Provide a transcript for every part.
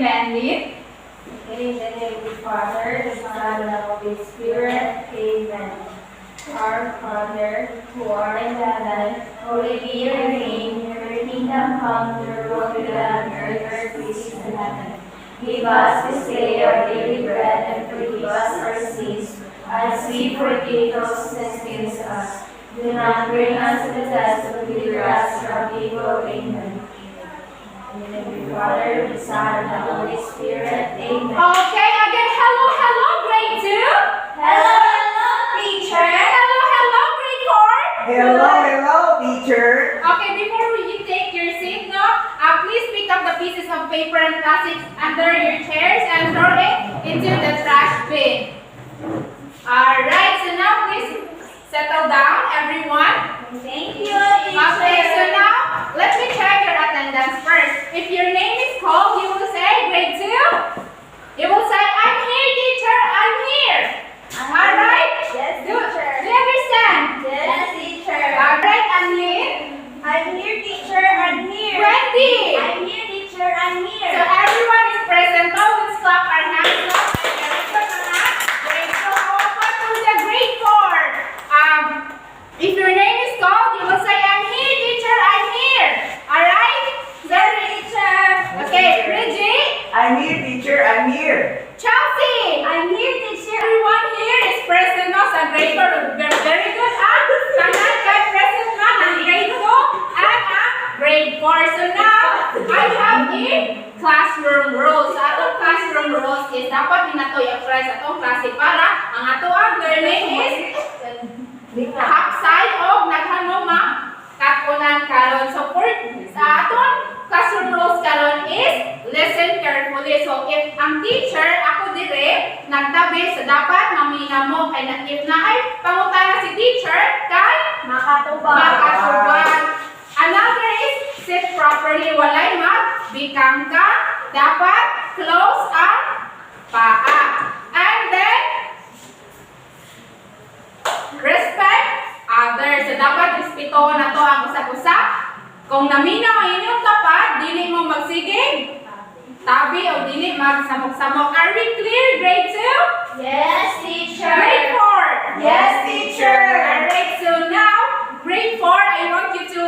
Amen, Lynn. In the name of the Father, the Son, and of the Spirit. Amen. Our Father, who art in heaven, holy be your name. Your kingdom come, your will be done on earth as it is in heaven. Give us this day our daily bread, and forgive us our sins, as we forgive those who sin against us. Do not bring us into test, but deliver us from evil. Amen. In the name of the Father, the Son, and the Holy Spirit. Amen. Okay, again, hello, grade 2. Hello, teacher. Hello, grade 4. Hello, teacher. Okay, before you take your seat, no, please pick up the pieces of paper and plastic under your chairs and throw it into the trash bin. Alright, so now please settle down, everyone. Thank you, teacher. Okay, so now let me check your attendance first. If your name is called, you will say grade 2. You will say, I'm here, teacher, I'm here. Alright? Yes, Do teacher. you understand? Yes, teacher. Alright, Anlin. I'm here, teacher. I'm here. Wendy. I'm here, teacher. I'm here. So everyone is present. Now let's clap our hands up. And very good, mga grade 2. Welcome to the grade 4. If your name is called, you will say, I'm here, teacher, I'm here. Alright? Yes, teacher. Okay, Bridget, I'm here, teacher. I'm here. Chelsea. I'm here, teacher. Everyone here is present now sa grade 4. Very good, Tanan kay present na ng grade 2 at grade 4. So now, I have a classroom rules. Sa atong classroom rules is dapat ninato i-apply sa atong klase para ang ato ang learning is hapsay o naghanoma katunan karon. So for sa atong classroom rules karon is listen carefully. So if ang teacher ako dire nagtabi sa dapat mamina mo kay if na ay pangutana si teacher kay makatubag. Another is sit properly, walay magbikang ka. Dapat close ang paa. And then respect others. So dapat respeto na to ang usap-usap. Kung naminaw inyong tapat, dili mo magsiging tabi o dili magsamok-samok. Are we clear, grade 2? Yes, teacher. Grade 4? Yes, teacher. Alright, so now, grade 4, I want you to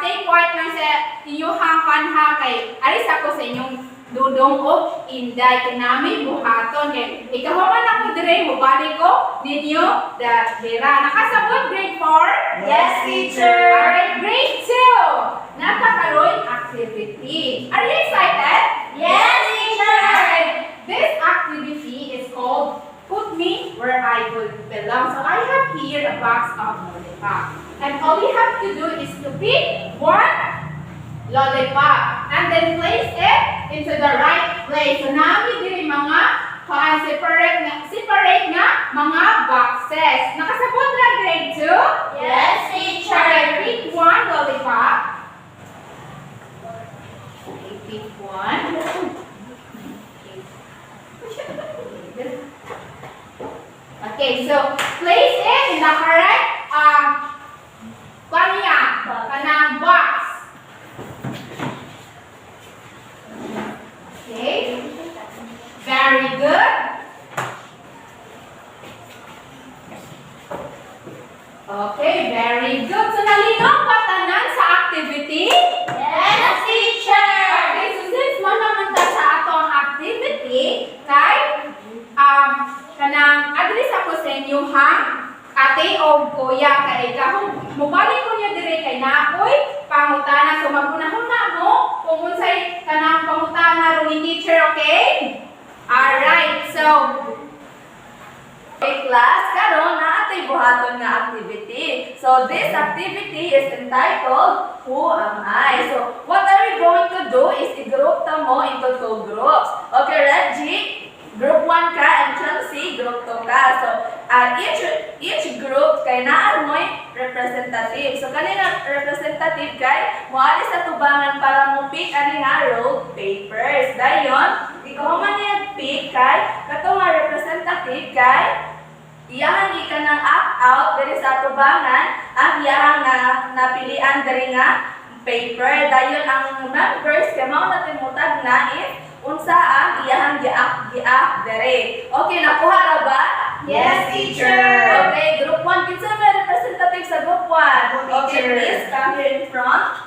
stay quiet lang sa inyong kanha kay alis ako sa inyong dudong o inday kay nami buhaton kay ikaw man ako dire mo balik ko ninyo dira nakasabot grade 4. Yes, teacher. Alright, grade 2, napakaroon activity. Are you excited? Yes, teacher. Alright, this activity is called Put Me Where I Belong. So I have here a box of lollipop. And all you have to do is to pick one lollipop and then place it into the right place. So namin diri mga separate nga mga boxes. Nakasabot na grade 2? Yes, teacher. Okay, pick one lollipop. Okay, pick one. Okay, so place it in the correct kanang box. Okay, very good. Okay, very good. So nalinaw ba tanan sa activity? Yes, teacher. Okay, so since naman ta sa atong activity, kay kanang address ako sa inyo ha, ate o kuya kay kahong mubalik ko niya dire kay nakoy pangutana so magunahon na mo kung unsay kanang pangutana ro ni teacher, okay? Alright, so Hey class, karon na atay buhaton nga activity. So this activity is entitled Who Am I? So what are we going to do is i-group ta mo into 2 groups. Okay, Reggie? Group 1 ka and Chelsea, group 2 ka. So each group kay naa mo'y representative. So kanina representative kay moali sa tubangan para mo pick ani nga rolled papers. Dayon, ikaw man yung pick kay kato nga representative kay iyahang ika ng opt-out diri sa tubangan ang iyahang napilian diri nga paper. Dayon ang members kay mao natin mutag na if unsa ang iyahang giak dere. Okay, nakuha ra ba? Yes, teacher. Okay, group 1. Kinsa may representative sa group 1? Okay, Teacher. please come here in front.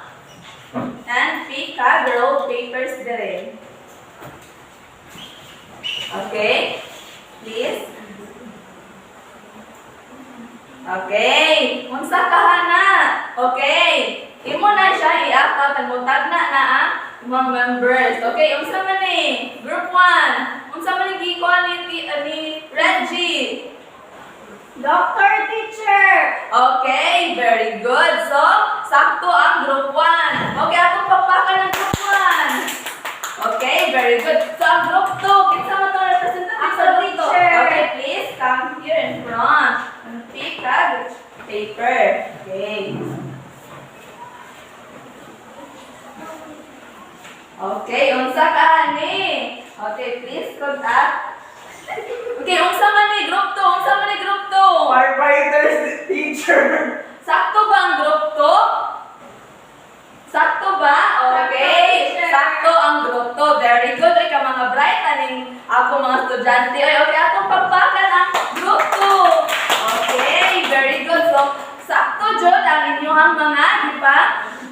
And pick a roll papers dere. Okay, please. Okay, unsa kahana? Okay, imo na siya iapa tagutag na ang mga members. Okay, unsa man ni? Group 1. Unsa man ni gikuha ni Reggie? Doctor, teacher. Okay, very good. So, sakto ang group 1. Okay, atong papakan ng group 1. Okay, very good. So, ang group 2, kinsa man to representative sa group 2? Teacher. Okay, please come here in front and pick a paper. Okay. Okay, unsa ka ani? Okay, please contact. Okay, unsa man ni group 2? Unsa man ni group 2? Firefighters, teacher. Sakto ba ang group 2? Sakto ba? Okay. teacher. Sakto ang group 2. Very good. Ay ka mga bright aning ako mga estudyante. Ay, okay, atong pagpakan ang group 2. Okay, very good. So, sakto jud ang inyong mga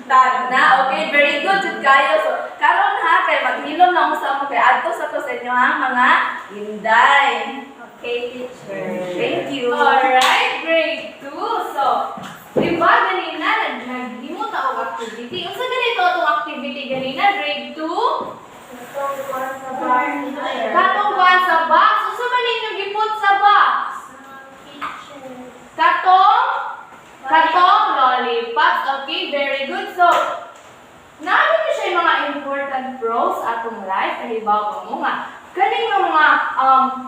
tag na. Okay, very good jud kayo. So, karon ha kay maghilom na usa mo kay adto sa to sa inyong mga inday. Okay, teacher. Thank you. Alright, grade 2. So, di ba ganina naghimo ta og activity? Unsa ganito atong activity ganina, grade 2? Katong buwan sa box. Unsa man ninyong giput sa box? Katong lollipops. Okay, very good. So, namin na siya yung mga important pros sa atong life. Kahibaw ko mo nga. Kaning mga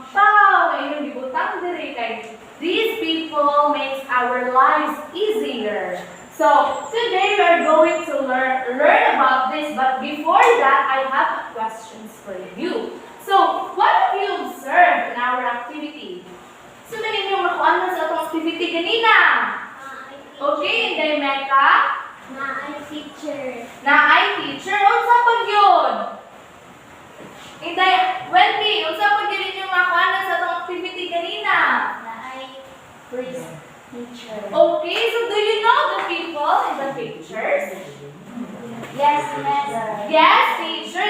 tao na inyong gibutang diri kay these people makes our lives easier. So, today we are going to learn about this. But before that, I have questions for you. So, what have you observed in our activity? So, nanin yung makuha na sa atong activity kanina? Okay, Inday Mecca? Na ay teacher. Unsa pag yun? Inday, Wendy, unsa pag yun yung makuha na sa atong activity kanina? Okay, so do you know the people in the pictures? Yes, ma'am. Yes, teacher.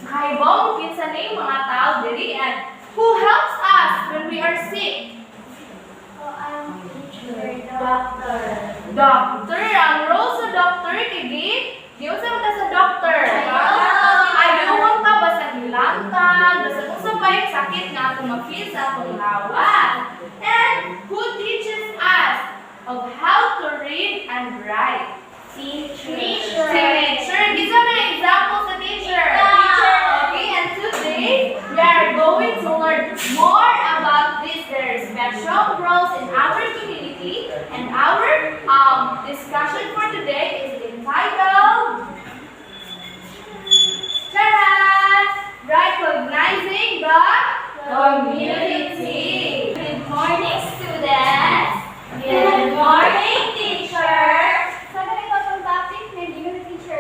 Kaibong kinsa na yung mga tao diri and who helps us when we are sick? So, I'm teacher, Doctor. Doctor. Ang role sa doctor kay di unsa man ta sa doctor? Ayuhon ta basta hilangtan, basta unsa pa yung sakit nga atong ma-feel sa atong lawas. And who teaches us of how to read and write? Teacher. Teacher. Give us an example sa teacher. Teacher. Okay, and today we are going to learn more about this. There are special roles in our community, and our discussion for today is entitled Charan! Recognizing the community. Good morning, students. Good morning, teacher. Sa ganito itong topic, hindi ko na teacher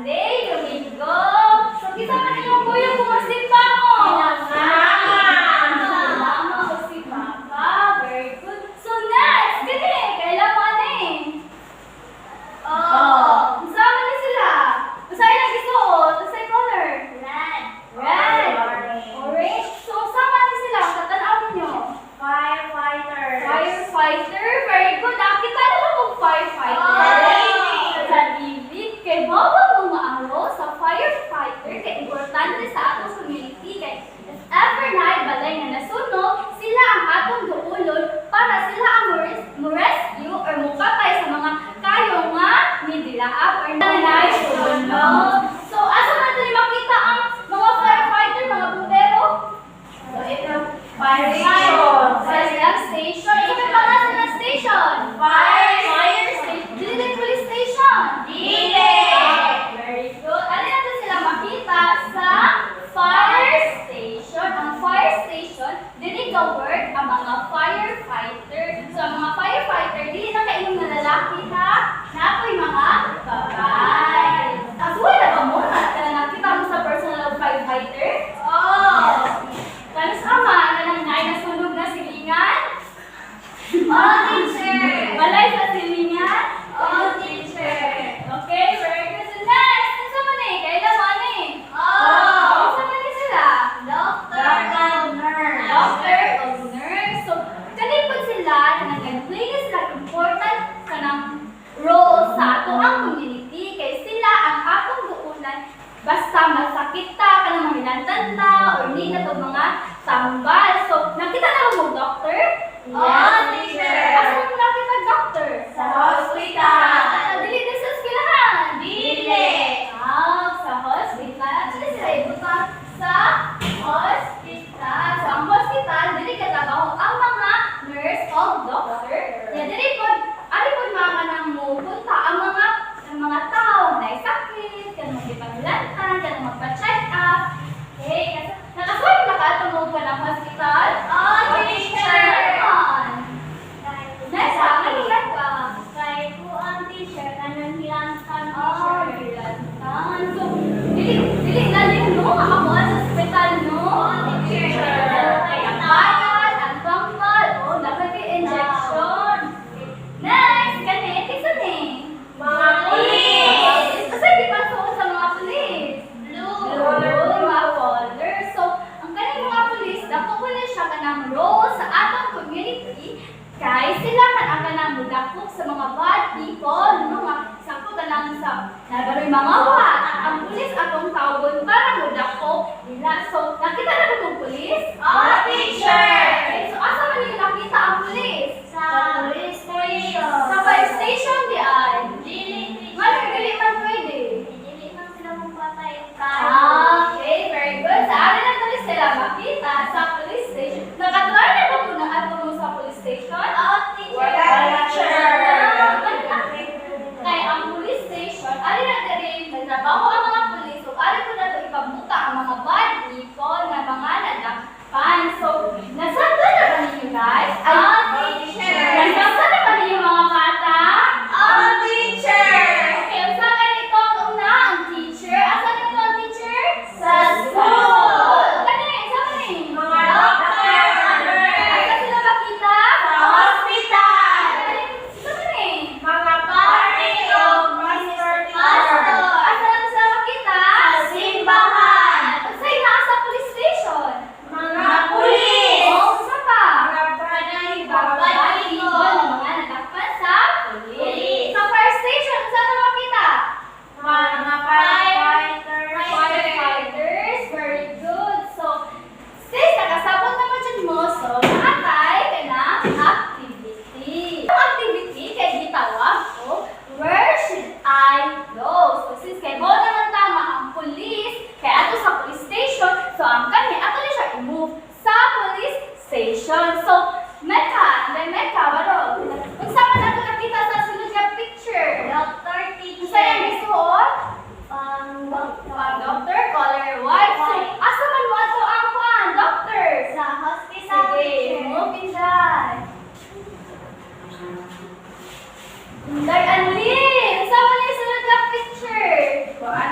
Sunday, Domingo. So, kita man yung kuya kung magsimba mo. Mama o si Papa. Very good. So, next, kini, kailan mo ano eh? Sama na sila. Masaya lang isuot. Masaya color. Red. Orange. So, sama na sila. Katanaw nyo. Firefighter. Firefighter. Very good. Kita na lang kung firefighter. Sa ibig, kay bawal mo maaro sa firefighter kay importante sa atong community kay if ever na balay nga nasunog, sila ang atong duulon para sila ang mo-rescue or mupatay sa mga kayo nga nidilaap or nanay sunog. So, asa natin makita ang mga firefighter, mga bumbero? So, ito, fire station. Fire station. Ito may pangalan ng station. Fire station. Dili police station. Very good. Ano natin sila makita sa fire station? Ang fire station, dili ka work ang mga firefighter. So, ang mga firefighter, dili na kainong na lalaki ha. Na ako'y mga babae. Asuhay na ba mo? Nakita mo sa personal firefighter? Kanos ama, na nasunog na silingan? Teacher! Balay sa silingan? Teacher! Okay, very good. So next, ano sa mani? Kailan mo ni? Ano sa mani sila? Doctor o nurse. So, kanipod sila na nag-play na sila important ka ng role sa ato ang community. Kay sila ang atong duulan basta masakit ta ka ng mga tanda or hindi na ito mga tambal. So, nakita na mo doctor? Teacher! Asa mo nakita doctor? Sa hospital. Dili din sa eskwelahan? Sa hospital. Sila sila ibutan sa hospital. So, ang hospital, dili katabaho ang mga nurse o doctor. Ya, dili po, ari po mga nang mupunta ang mga tao na sakit, kanang ipaglantan, kanang magpa-check up. Okay, kasi nakasway na ka tungod ka ng hospital? Teacher! Next, ano ka? Hilantan. So, dili na rin, no? Ako sa hospital, no? Ang bayan, ang tanggal, dapat injection. Next, kani, kisa ni? Mga pulis! Kasi di pa suot sa mga pulis. Mga folder. So, ang kaning mga pulis, dako ko na siya kanang role sa atong community kay sila man ang kanang mudakop sa mga bad people, mga sakto kanang sa nagaroy mga wat. Ang pulis atong tawgon para mudakop nila. So, nakita na ko ng pulis? Teacher! Okay, so asa man yung nakita ang pulis? Sa police station. Sa fire station di ay. Ngayon, dili man pwede. Okay, very good. Sa akin na tuloy sila makita sa police station. Nakatry na ba po na ato mo sa police station? Wala, teacher. Kaya ang police station, ali na rin, nagtrabaho ang mga police. So, ali ko na ito ipabuta ang mga bad people na mga nadakpan. So, nasanda na ba ninyo guys? Nasanda na ba ninyo mga bata? Teacher! Okay, ang saan ganito ang una, ang teacher. Asan ito ang teacher? Sa school! Kani, saan kani? Mga doctor! Asan sila makita? Sa hospital! Saan kani? Mga party o master teacher! Asan sila makita? Sa simbahan! Saan na sa police station? Mga pulis! Oh, saan pa? Mga panay Babaligon ng mga natakpan sa police. Sa fire station, saan na makita? Mga firefighters! Firefighters, very good. So, sis, nakasabot naman dyan mo. So, nakatay ka na activity. Ang activity kay gitawag ko, where should I go? So, sis, kay mo naman tama ang police, kay ato sa police station. So, ang kami, ato na siya i-move sa police station. So, Mecca, walo. Kung saan man nato nakita sa sunod nga picture? Sa yung isuot? Doctor, color white. So, asa man mo ato ang kuan, doctor? Sige, move in dyan. Like, Anlin, saan man yung sunod nga picture? Kuan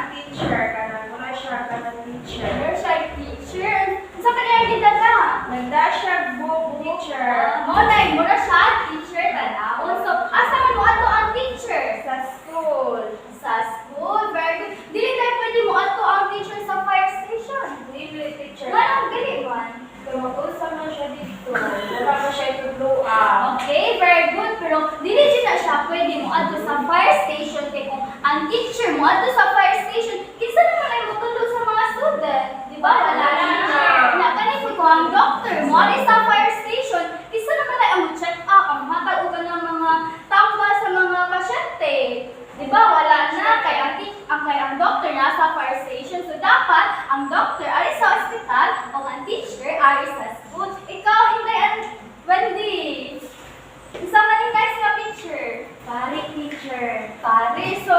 mo ato sa fire station, kinsa naman ay mutulog sa mga student? Di ba? Wala na. Nakanisi ko ang doctor mo ari sa fire station, kinsa naman ay ang check up, ang matalugan ng mga tambal sa mga pasyente. Di ba? Wala na. Kaya ang doctor na sa fire station. So, dapat ang doctor ari sa ospital o ang teacher ari sa school. Ikaw, hindi, Wendy. Isa man yung guys nga picture. Pare teacher. Pare. So,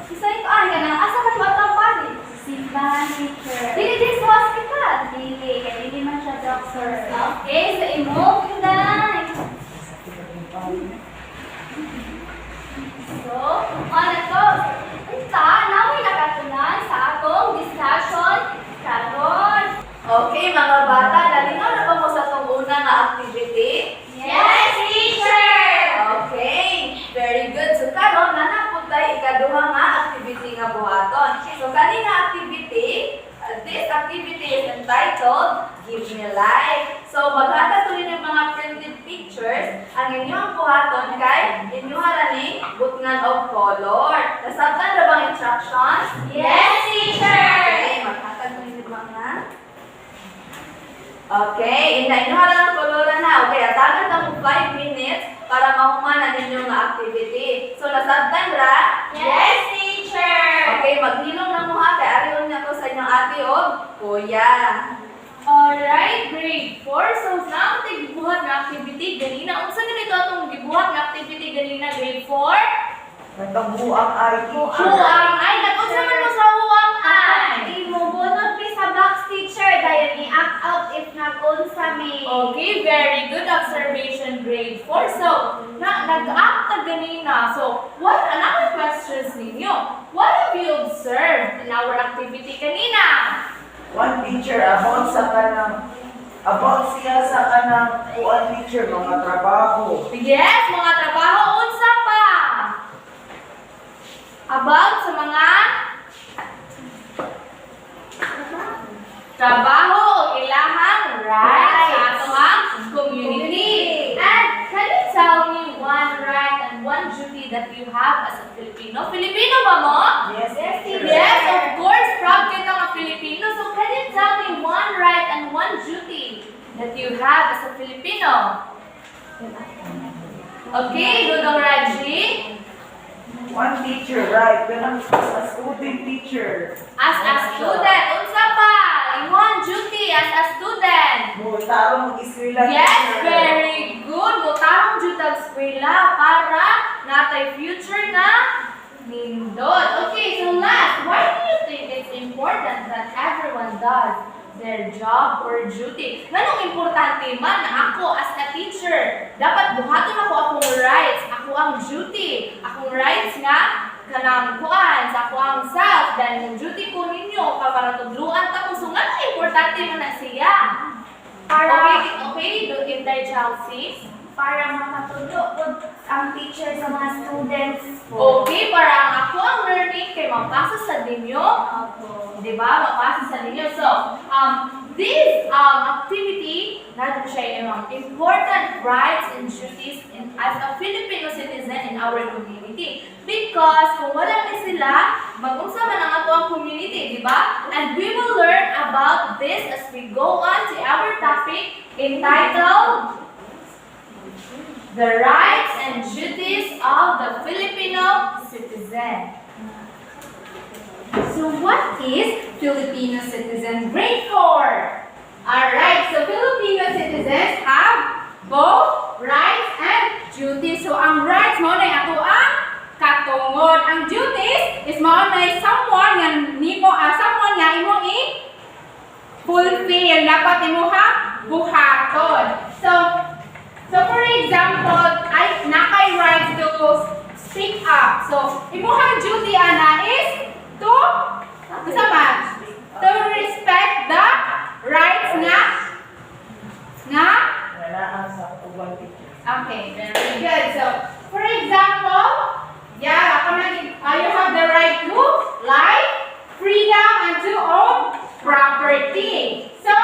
isa ito ka na. Asa man mo ang pare? Simbahan teacher. Dili din sa hospital. Dili, kaya hindi man siya doctor. Okay, sa imo, Pinday. So, ano to? Ita, naway nakatunan sa atong discussion karon. Okay, mga bata, nalinaw na ba mo sa itong una nga activity? Yes, teacher! Okay, very good. So, karon na naputay ikaduha nga activity nga buhaton. So, kanina activity, this activity is entitled Give Me Life. So, maghatag tuloy ng mga printed pictures. Ang inyong buhaton kay inyong haraning butngan of color. Nasabtan na bang instructions? Yes, teacher! Okay, maghatag tuloy ng mga. Okay, inyong haraning kolora na. Okay, atagan na mo 5 minutes para mahumanan ninyong nga activity. So, nasabtan ra? Yes, teacher! Okay, maghilom na mo ha. Kaya ariyon niya ko sa inyong ate o kuya. Alright, grade 4. So, na ang gibuhat nga activity ganina. Unsa ganito atong gibuhat nga activity ganina, grade 4? Nagkabuang ay Huwang ay, nag-unsa man mo sa huwang ay? Imubunod mi sa box, teacher. Dahil ni-act out if nag-unsa mi. Okay, very good observation, grade 4. So, nag-act na ganina. So, what another questions ninyo? What have you observed in our activity kanina? one teacher about siya sa kanang one teacher mga trabaho. Yes, mga trabaho, unsa pa? About sa mga trabaho o ilahang rights sa atong community. And can you tell me one right and one duty that you have as a Filipino? Filipino ba mo? Yes, teacher. Yes, of course, proud kita nga Filipino. So can you tell me one right and one duty that you have as a Filipino? Okay, Dudong Raji. One teacher, right? Ganang a student teacher. As a student, unsa pa? One duty as a student. Mo tarong mag-eskwela. Yes, teacher. very good. Mutarong jud ang eskwela para natay future na nindot. Okay, so last, why do you think it's important that everyone does their job or duty? Nganong importante man na ako as a teacher, dapat buhaton ako akong rights, ako ang duty, akong rights nga kanang kuan sa ako ang self, then yung duty ko ninyo para tudluan ta ko. So nganong importante man na siya? Okay, do in their Chelsea. Para makatulog po ang teacher sa mga students po. Okay, para ang ako ang learning kay mapasa sa ninyo. Di ba? Mapasa sa ninyo. So, this activity, natin siya yung important rights and duties as a Filipino citizen in our community. Because kung wala na sila, mag-unsa man ang ato ang community, di ba? And we will learn about this as we go on to our topic entitled The Rights and Duties of the Filipino Citizen. So what is Filipino citizen? Grade 4. Alright, so Filipino citizens have both rights and duties. So ang rights mo na ato ang katungod. Ang duties is mo na someone nga nimo someone nga imo fulfill. Dapat imo ha buhaton. So for example, I nakay rights to speak up. So imuhang duty ana is to to respect the rights nga Wala ang sa ubang teacher. okay, very good. So for example, yeah, you have the right to life, freedom, and to own property. So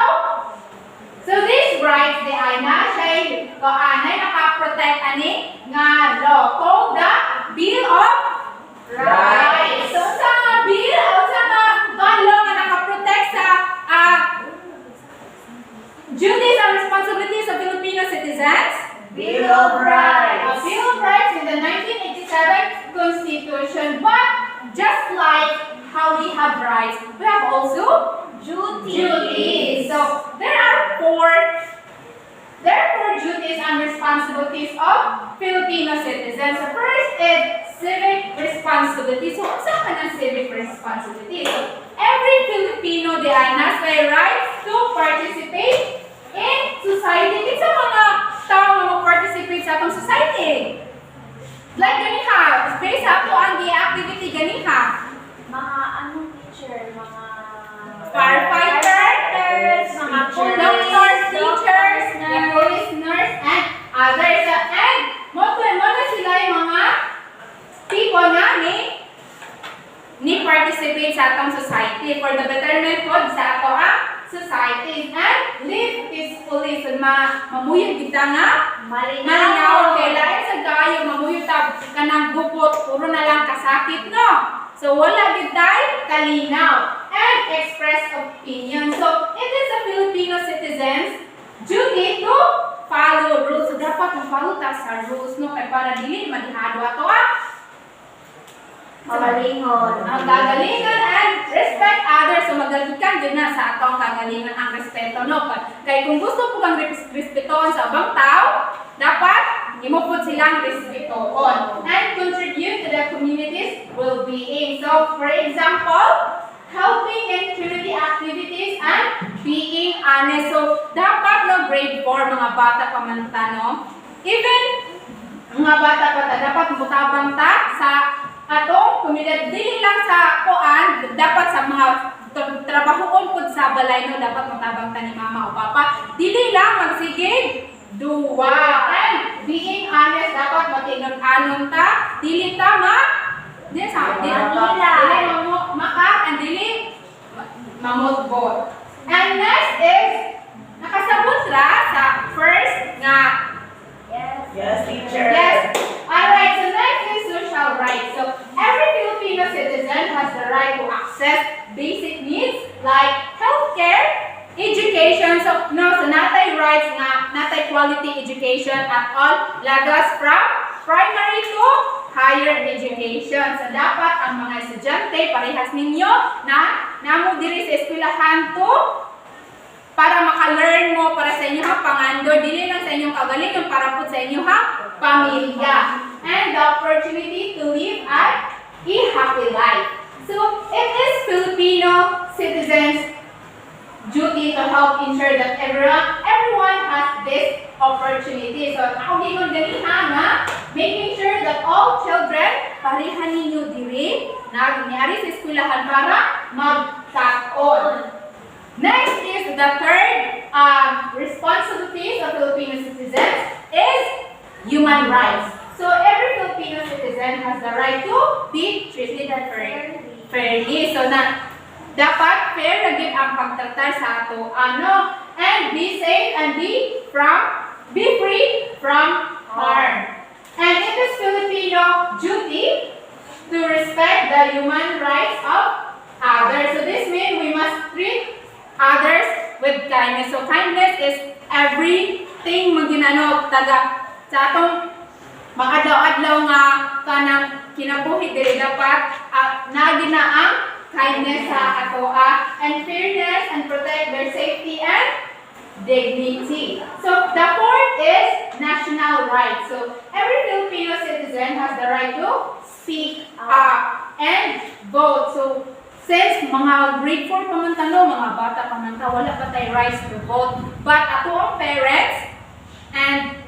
these rights di ay na siya kaanay naka-protect ani nga law called the Bill of Rights. So sa We have also duties. So there are four duties and responsibilities of Filipino citizens. The first is civic responsibility. So unsa man ang civic responsibility? So every Filipino they are nas may rights to participate in society. Kinsa mga tao nga mag-participate sa atong society? Like ganiha, based sa ato ang activity ganiha. Mga anong teacher, mga Firefighters, mga doctors, teachers, nurse, police, nurse, and others. And mo na sila yung mga people na ni participate sa atong society for the betterment of sa ato ang society and live peacefully. So mamuyog kita nga malinaw kay lain sa gayo mamuyog ta kanang gupot puro na lang kasakit no. So wala gid tay kalinaw and express opinion. So it is a Filipino citizens duty to follow rules. So dapat mag-follow ta sa rules no kay para dili madihado ato Magalingon. ang kagalingan and respect others. So magalikan din na sa atong kagalingan ang respeto no. Kay kung gusto po kang respetoon sa ubang tao, dapat imo pud silang respetoon and contribute to the community's well-being. So for example, helping in community activities and being honest. So dapat no grade 4 mga bata pa man ta no. Even mga bata pa ta dapat mutabang ta sa atong komunidad dili lang sa kuan dapat sa mga trabahoon pud sa balay no dapat mutabang ta ni mama o papa dili lang magsigig duwa and being honest dapat matinud-anon ta dili ta dili maka and dili mamutbot. And next is nakasabot ra sa first nga Yes, teacher. yes. Alright, so next is social rights. So every Filipino citizen has the right to access basic needs like healthcare, education. So natay rights nga natay quality education at all levels from primary to higher education. So dapat ang mga estudyante parehas ninyo na namo diri sa eskwelahan to para maka-learn mo para sa inyo ha pangandor dili lang sa inyong kagalingon para pud sa inyo ha pamilya and the opportunity to live a happy life. So it is Filipino citizens duty to help ensure that everyone has this opportunity. So ako gingon ganiha nga making sure that all children pareha ninyo diri na ganyari sa eskwelahan para magkaon. Next is the third responsibilities of Filipino citizens is human rights. So every Filipino citizen has the right to be treated fairly. So na dapat fair na gid ang pagtratar sa ato and be safe and be free from harm. And it is Filipino duty to respect the human rights of others. So this means we must treat others with kindness. So kindness is everything maginano taga sa atong makadlaw-adlaw nga kanang kinabuhi dili dapat nagina ang kindness sa atoa and fairness and protect their safety and dignity. So the fourth is national rights. So every Filipino citizen has the right to speak up and vote. So since mga grade 4 pa man tano, mga bata pa man ta, wala pa tay rights to vote. But ato ang parents and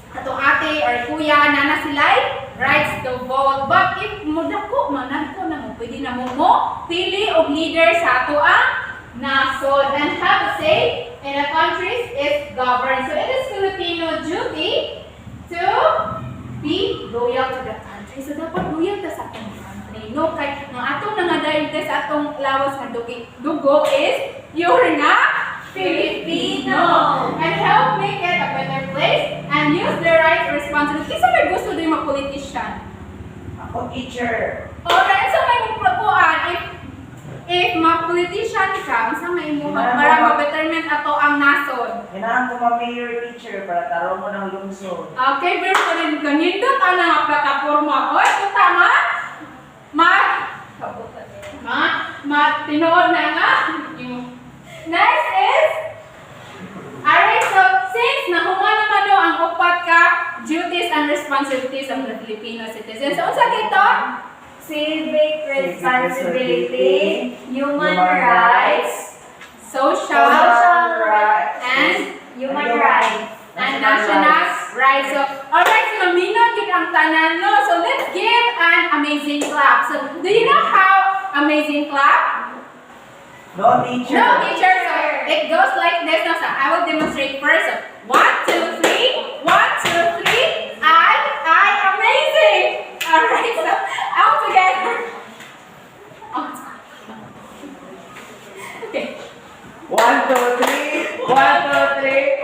ato ate or kuya, nana sila'y rights to vote. But if mudako man, nandito na mo, pwede na mo pili og leader sa ato ang nasod and have a say in a country is governed. So it is Filipino duty to be loyal to the country. So dapat loyal ta sa atong country. No, kay ang atong nangadayog sa atong lawas nga dugo is you're not Filipino and help make it a better place and use their rights and responsibilities. Sa may gusto din mag-politician. Ako, teacher. Okay, so may magplapuan if mag-politician ka, sa may mo para ma-betterment ato ang nasod. Kailangan ko ma-mayor, teacher, para taro mo ng lungsod. Okay, pero pa rin kanindot ang mga plataforma. Oy, ito tama? Tinuod na nga. Next is, alright, so since nakuha naman do ang upat ka duties and responsibilities of the Filipino citizens, so unsa dito? Civic responsibility, human rights, Social rights. and human rights. national rights. So, alright, so naminod yun ang tanan, no? So let's give an amazing clap. So, do you know how amazing clap? No teacher. No, teacher. So it goes like this. No, so I will demonstrate first. So 1, 2, 3. 1, 2, 3. I amazing. All right. So all together. Okay. 1, 2, 3. 1, 2, 3.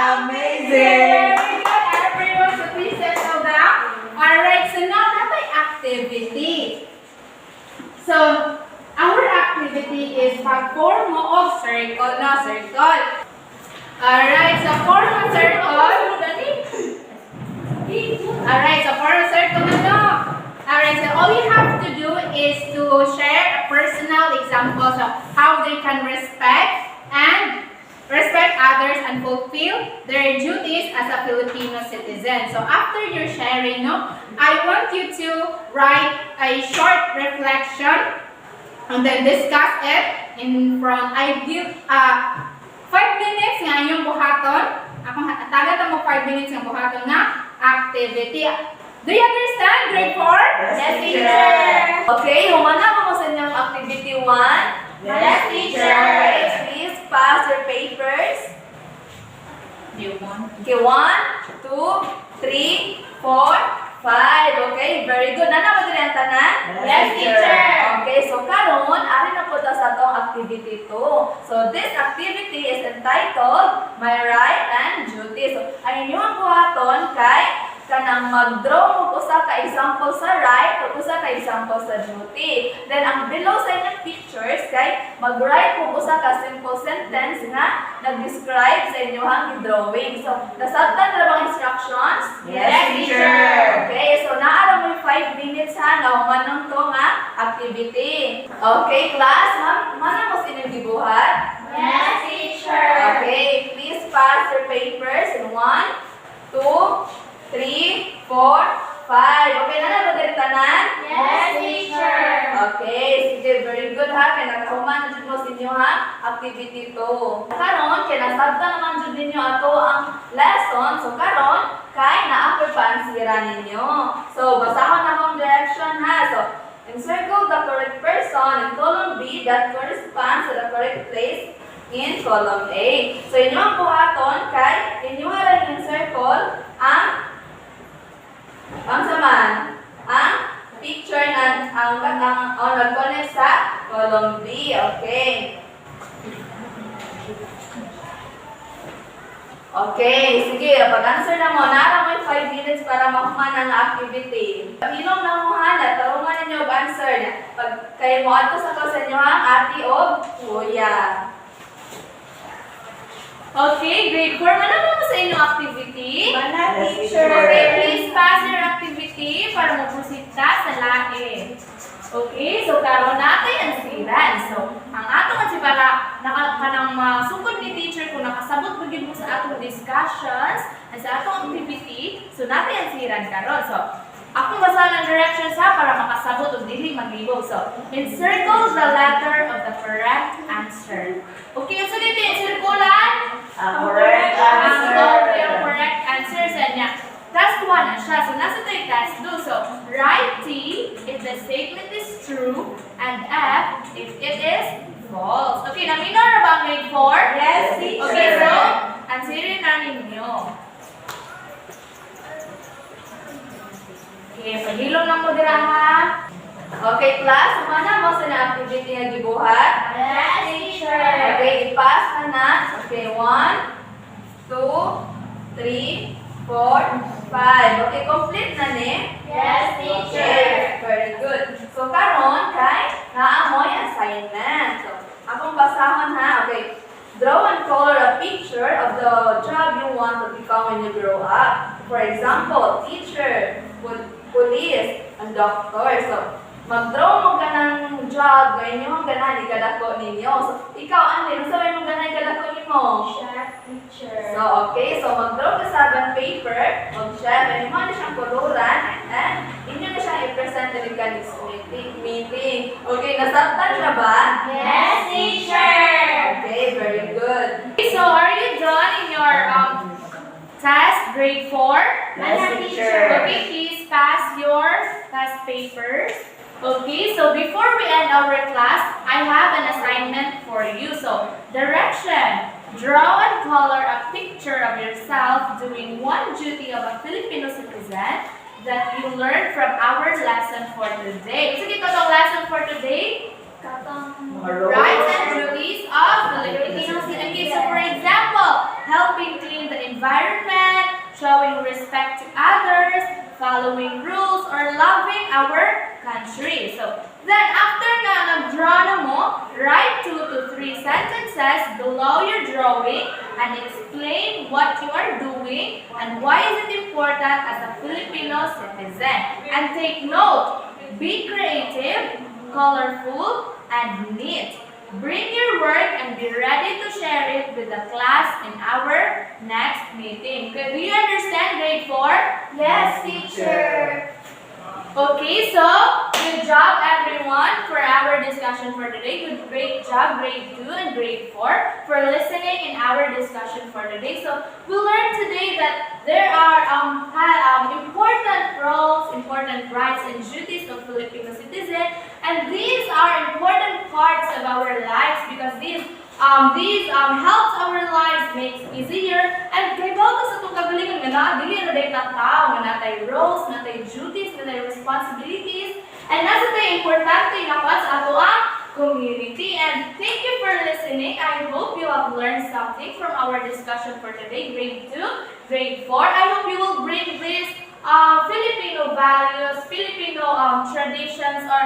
Amazing. Very good, everyone. So please settle down. All right. So now that's my activity. So our activity is pag-form mo of circle na circle. Alright, so form a circle. Alright, so form a circle na no. Alright, so all you have to do is to share a personal example of how they can respect others and fulfill their duties as a Filipino citizen. So after your sharing, no, I want you to write a short reflection and then discuss it in front. I give 5 minutes nga inyong buhaton. Akong tagad mo 5 minutes nga buhaton nga activity. Do you understand, grade 4? Yes, teacher. Okay, humana mo sa inyong activity 1. Yes, teacher. Please pass your papers. Okay, 1, 2, 3, 4, 5. Okay, very good. Nana mo din ang tanan? Yes, teacher. Okay, so karon ari na po ta sa atong activity 2. So this activity is entitled My Right and Duty. So ang inyong buhaton kay kanang mag-draw mo usa ka example sa right ug usa ka example sa duty. Then ang below sa inyong pictures kay mag-write mo usa ka simple sentence nga nag-describe sa inyong drawing. So nasabtan na bang instructions? Yes, teacher. Okay, so naara mo 5 minutes ha na humanong to nga activity. Okay, class, mana mo sining gibuhat? Yes, teacher. Okay, please pass your papers in 1, 2, 3, 4, 5. Okay na ba diri tanan? Yes, teacher. Okay, sige, very good ha. Kaya nakahuman jud mo sa inyo ha, activity 2. Karon, kaya nasabta naman jud ninyo ato ang lesson. So karon, kay naa pa ang sira ninyo. So basahon na akong direction ha. So encircle the correct person in column B that corresponds to the correct place in column A. So inyo ang buhaton kay inyo ra encircle ang saman ang picture na ang nag-connect sa column B. Okay. Okay, sige, pag-answer na mo, nara mo 5 minutes para makuha ng activity. Ilong na mo ha, tarungan ninyo answer na. Pag kayo mo ato sa to sa inyo ha, ati o kuya. Okay, grade 4, manapin mo sa inyong activity. Mana, Yes, teacher. Okay, please pass your activity para magpusita sa lain. Okay, so karon natin ang siran. So, ang atong ang sibara, kanang masukod ni teacher kung nakasabot bagid mo sa atong discussions at sa atong activity, so natin ang siran karon. So, akong basahan ang directions ha para makasabot og dili maglibog. So, encircle the letter of the correct answer. Okay, so dito encirculan Correct answer. ang correct answer sa niya. Task 1 na siya. So, nasa tayo task 2. So, write T if the statement is true and F if it is false. Okay, naminaw na ba ang grade 4? Yes, teacher. Okay, so, answerin na ninyo. Okay, paghilom lang mo dira ha. Okay, class, umana mo sa na-activity nga gibuhat. Yes, teacher. Okay, i-pass na na. Okay, 1, 2, 3, 4, 5. Okay, complete na ni? Yes, teacher. Okay, very good. So, karon kay naamoy assignment. So, akong basahon ha. Okay, draw and color a picture of the job you want to become when you grow up. For example, teacher, police, and doctor. So, mag-draw mo ka ng job, ngayon yung ganahan ikadako ninyo. So, ikaw, Andy, gusto mo yung ganahan ikadako ninyo? Chef, teacher. So, okay. So, mag-draw ka sa bond paper, mag-chef, and mo na siyang kuluran, and inyo na siyang i-present na rin ka next meeting. Okay, nasabtan siya ba? Yes, teacher. Okay, very good. Okay, so are you done in your test, grade 4? Yes, teacher. Okay, please pass your test papers. Okay, so before we end our class, I have an assignment for you. So, direction. Draw and color a picture of yourself doing one duty of a Filipino citizen that you learned from our lesson for today. So, ito ang lesson for today. Rights and duties of Filipino citizens. Okay, so for example, helping clean the environment, showing respect to others, following rules, or loving our country. So, then after nga nag-draw na mo, write 2 to 3 sentences below your drawing and explain what you are doing and why is it important as a Filipino citizen. And take note, be creative, colorful, and neat. Bring your work and be ready to share it with the class in our next meeting. Okay, do you understand grade 4? Yes, teacher. Okay, so good job everyone for our discussion for today. Great job grade 2 and grade 4 for listening in our discussion for today. So we learned today that there are important roles, important rights and duties of Filipino citizen, and these are important parts of our lives because these helps our lives, makes easier, and kay bago sa itong kagalingan nga na, dili na dahi tao, nga natay roles, natay duties, natay responsibilities, and nasa tayo importante na pa sa ato ang community. And thank you for listening. I hope you have learned something from our discussion for today, grade 2, grade 4. I hope you will bring this Filipino values, Filipino traditions, or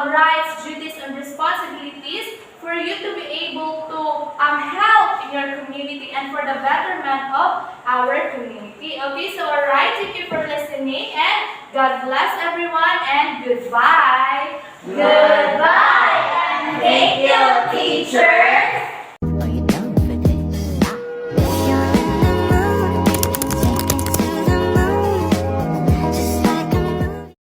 rights, duties, and responsibilities for you to be able to help in your community and for the betterment of our community. Okay, so alright, thank you for listening and God bless everyone and goodbye. Goodbye. And thank you, teacher.